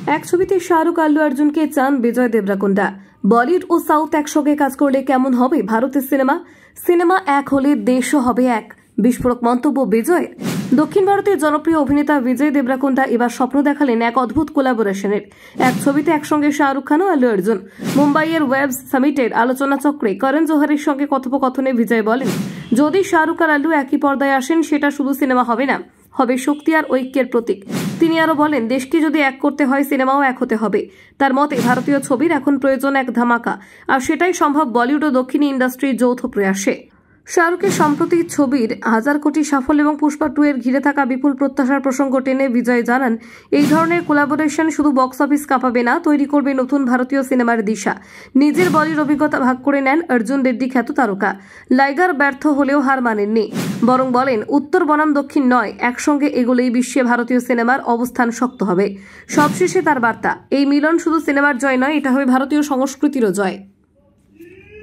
এক ছবিতে শাহরুখ আল্লু অর্জুনকে চান বিজয় দেবরাকোন্ডা। বলিউড ও সাউথ একসঙ্গে কাজ করলে কেমন হবে ভারতের সিনেমা এক হলে দেশও হবে এক, বিস্ফোরক মন্তব্য বিজয়ের। দক্ষিণ ভারতের জনপ্রিয় অভিনেতা বিজয় দেবরাকোন্ডা এবার স্বপ্ন দেখালেন এক অদ্ভুত কোলাবোরেশনের। এক ছবিতে একসঙ্গে শাহরুখ খান ও আল্লু অর্জুন। মুম্বাইয়ের ওয়েব সামিটের আলোচনা চক্রে করণ জোহরের সঙ্গে কথোপকথনে বিজয় বলেন, যদি শাহরুখ আর আল্লু একই পর্দায় আসেন সেটা শুধু সিনেমা হবে না, হবে শক্তি আর ঐক্যের প্রতীক। তিনি আরো বলেন, দেশকে যদি এক করতে হয় সিনেমাও এক হতে হবে। তার মতে ভারতীয় ছবির এখন প্রয়োজন এক ধামাকা, আর সেটাই সম্ভব বলিউড ও দক্ষিণী ইন্ডাস্ট্রির যৌথ প্রয়াসে। শাহরুখের সম্প্রতি ছবির 1000 কোটি সাফল্য এবং পুষ্পা 2 এর ঘিরে থাকা বিপুল প্রত্যাশার প্রসঙ্গ টেনে বিজয় জানান, এই ধরনের কোলাবোরেশন শুধু বক্স অফিস কাঁপাবে না, তৈরি করবে নতুন ভারতীয় সিনেমার দিশা। নিজের বলির অভিজ্ঞতা ভাগ করে নেন অর্জুন রেড্ডি খ্যাত তারকা। লাইগার ব্যর্থ হলেও হার মানেননি, বরং বলেন উত্তর বনাম দক্ষিণ নয়, একসঙ্গে এগোলেই বিশ্বে ভারতীয় সিনেমার অবস্থান শক্ত হবে। সবশেষে তার বার্তা, এই মিলন শুধু সিনেমার জয় নয়, এটা হবে ভারতীয় সংস্কৃতিরও জয়।